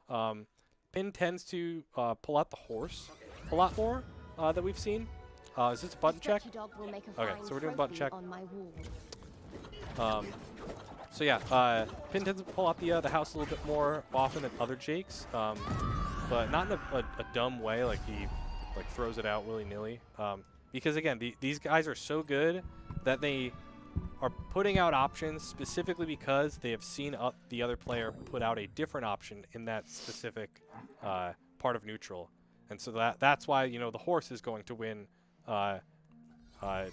Pin tends to pull out the horse a lot more that we've seen. Is this a button check? Okay, so we're doing button check. So yeah, Pin tends to pull out the house a little bit more often than other Jakes, but not in a dumb way, like he throws it out willy-nilly. Because again, these guys are so good that they are putting out options specifically because they have seen the other player put out a different option in that specific part of neutral, and so that's why the horse is going to win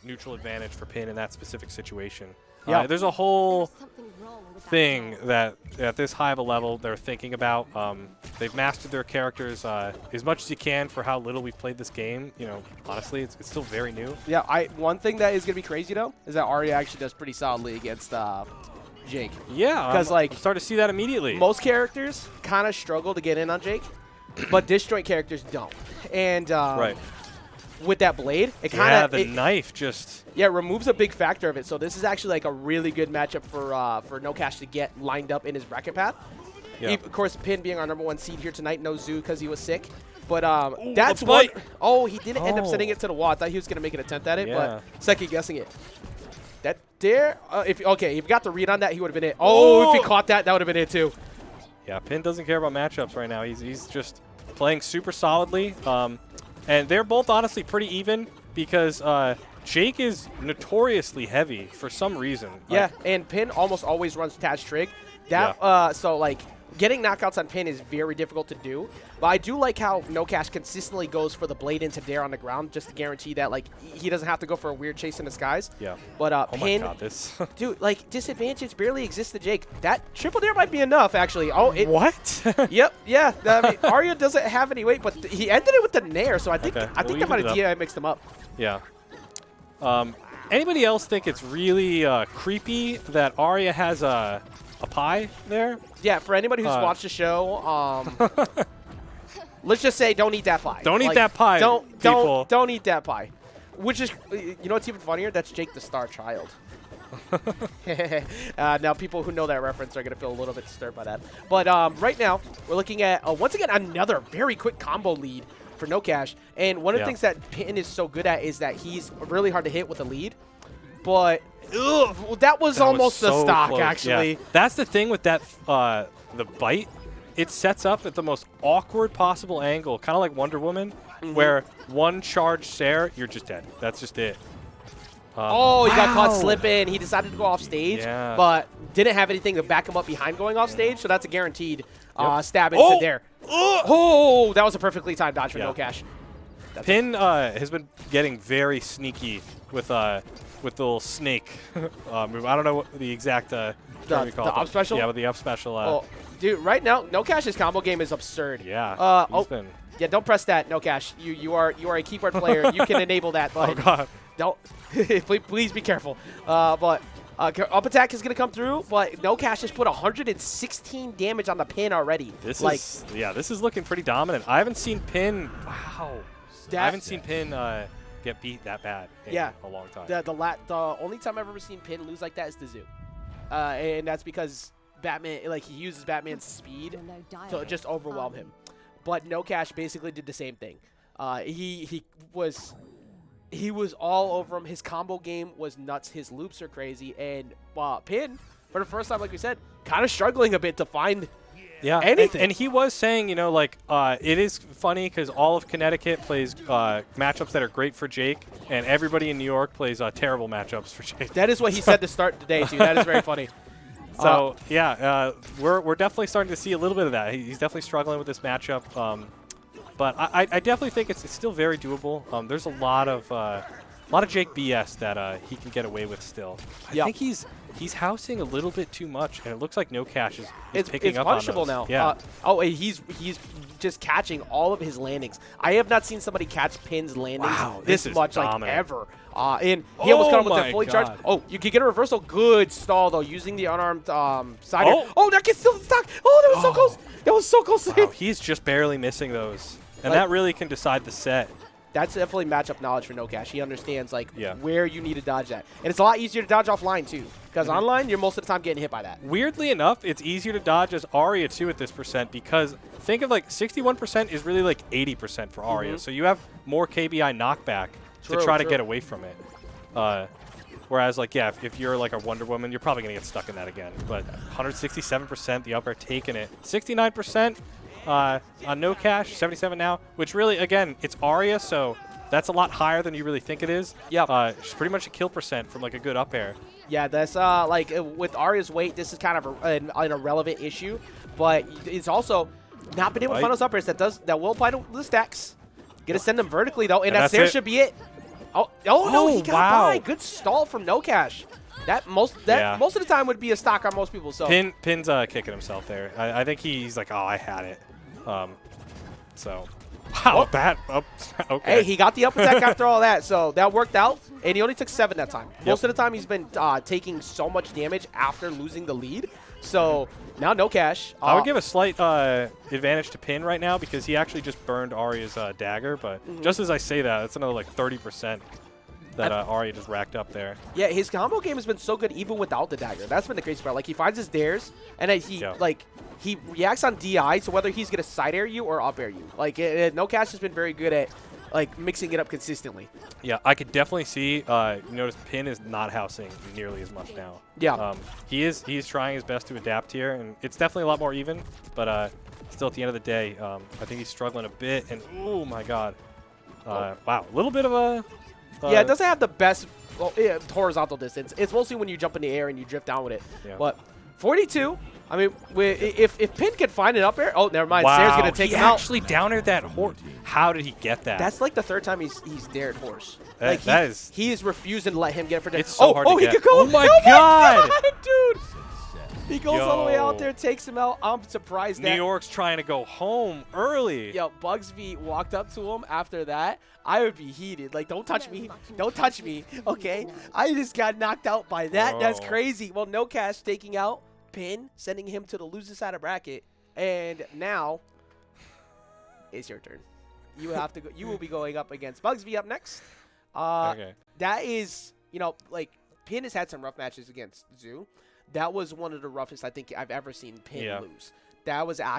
neutral advantage for Pin in that specific situation. Yeah, there's a whole thing that at this high of a level they're thinking about. They've mastered their characters as much as you can for how little we've played this game. Honestly, it's still very new. Yeah, one thing that is going to be crazy, though, is that Arya actually does pretty solidly against Jake. Yeah, because I'm starting to see that immediately. Most characters kind of struggle to get in on Jake, but disjoint characters don't. And right. With that blade, it kind of the knife just removes a big factor of it. So this is actually like a really good matchup for NoCash to get lined up in his bracket path. Yeah. Of course, Pin being our #1 seed here tonight, no Zoo because he was sick. But that's one. Oh, he didn't end up sending it to the wall. I thought he was going to make an attempt at it, but second guessing it. That there, if he got the read on that, he would have been it. Oh, if he caught that, that would have been it too. Yeah, Pin doesn't care about matchups right now. He's just playing super solidly. And they're both honestly pretty even because Jake is notoriously heavy for some reason. Yeah, and Pin almost always runs Taz Trig. So like getting knockouts on Pin is very difficult to do. But I do like how NoCash consistently goes for the blade into Dare on the ground just to guarantee that like he doesn't have to go for a weird chase in the skies. Yeah. But Pin, my God, this dude, like disadvantage barely exists to Jake. That triple Dare might be enough actually. Oh, what? Yep. Yeah. I mean, Arya doesn't have any weight, but he ended it with the Nair, so I think that might have DI mixed him up. Yeah. Anybody else think it's really creepy that Arya has a pie there? Yeah, for anybody who's watched the show, let's just say don't eat that pie. Don't eat that pie, Don't eat that pie. Which is, what's even funnier? That's Jake the Star Child. Now, people who know that reference are going to feel a little bit disturbed by that. But right now, we're looking at, once again, another very quick combo lead for NoCash. And one of the things that Pin is so good at is that he's really hard to hit with a lead. But that was almost the stock, close. Actually. Yeah. That's the thing with that, the bite. It sets up at the most awkward possible angle, kind of like Wonder Woman, where one charge Sarah, you're just dead. That's just it. He got caught slipping. He decided to go off stage, but didn't have anything to back him up behind going off stage, so that's a guaranteed stab into there. That was a perfectly timed dodge for NoCash. Pin has been getting very sneaky with the little snake move. I don't know what the exact term you call it. The up special? Yeah, with the up special. Dude, right now, NoCash's combo game is absurd. Yeah. Yeah, don't press that, NoCash. You are a keyboard player. You can enable that button. Oh, God. Don't. please be careful. But up attack is going to come through, but NoCash has put 116 damage on the Pin already. This is looking pretty dominant. I haven't seen Pin. Wow. I haven't seen Pin get beat that bad in a long time. The only time I've ever seen Pin lose like that is the Zoo. And that's because Batman, he uses Batman's speed to just overwhelm him. But NoCash basically did the same thing. He was all over him. His combo game was nuts. His loops are crazy. And Pin, for the first time, like we said, kind of struggling a bit to find anything. And he was saying, it is funny because all of Connecticut plays matchups that are great for Jake, and everybody in New York plays terrible matchups for Jake. That is what he said to start the day, too. That is very funny. So, we're definitely starting to see a little bit of that. He's definitely struggling with this matchup. But I definitely think it's still very doable. There's a lot of Jake BS that he can get away with still. I think he's housing a little bit too much, and it looks like NoCash is picking up on those. It's punishable now. Yeah. He's just catching all of his landings. I have not seen somebody catch Pin's landings this much ever. And he almost got him with that fully charged. Oh, you could get a reversal. Good stall, though, using the unarmed side air. Oh, that gets still in stock. Oh, that was so close. That was so close to him. He's just barely missing those. And that really can decide the set. that's definitely matchup knowledge for NoCash. He understands like Yeah. where you need to dodge that, and it's a lot easier to dodge offline too, because online you're most of the time getting hit by that. Weirdly enough, it's easier to dodge as Arya too at this percent, because think of like 61% is really like 80% for Arya, so you have more KBI knockback to try to get away from it. Whereas like if you're like a Wonder Woman, you're probably gonna get stuck in that again. But 167%, the up air taking it. 69%. On NoCash, 77 now, which really, again, it's Arya, so that's a lot higher than you really think it is. Yeah. It's pretty much a kill percent from like a good up air. Yeah, that's like with Arya's weight, this is kind of an irrelevant issue, but it's also not been able to find those up airs that will apply to the stacks. Gonna send them vertically though, and there should be it. Oh no, he got by. Good stall from NoCash. That most of the time would be a stock on most people. So Pin's kicking himself there. I think he's like, oh, I had it. So, wow, that up. Okay. Hey, he got the up attack after all that, so that worked out. And he only took 7 that time. Most of the time, he's been taking so much damage after losing the lead. So now NoCash. I would give a slight advantage to Pin right now because he actually just burned Arya's dagger. But just as I say that, that's another like 30%. That Arya just racked up there. Yeah, his combo game has been so good even without the dagger. That's been the crazy part. Like, he finds his dares, and then he reacts on DI, so whether he's going to side air you or up air you. Like, NoCash has been very good at, like, mixing it up consistently. Yeah, I could definitely see, you notice Pin is not housing nearly as much now. Yeah. He is trying his best to adapt here, and it's definitely a lot more even, but still at the end of the day, I think he's struggling a bit, and oh my god. Wow, a little bit of a... yeah, it doesn't have the best horizontal distance. It's mostly when you jump in the air and you drift down with it. Yeah. But 42, I mean, if Pin can find it up air, oh, never mind. Wow, Sarah's going to take him out. He actually down-aired that horse. How did he get that? That's like the 3rd time he's dared horse. He is refusing to let him get it for It's so hard to get. He could go. Oh my god, dude. He goes all the way out there, takes him out. I'm surprised that New York's trying to go home early. Yo, Bugsby walked up to him after that. I would be heated. Like, don't touch me. Don't touch me. Okay? I just got knocked out by that. That's crazy. Well, NoCash taking out Pin, sending him to the loser side of bracket. And now it's your turn. You have to go. You will be going up against Bugsby up next. Okay. That is, you know, like, Pin has had some rough matches against Zoo. That was one of the roughest I think I've ever seen Pin lose. That was actually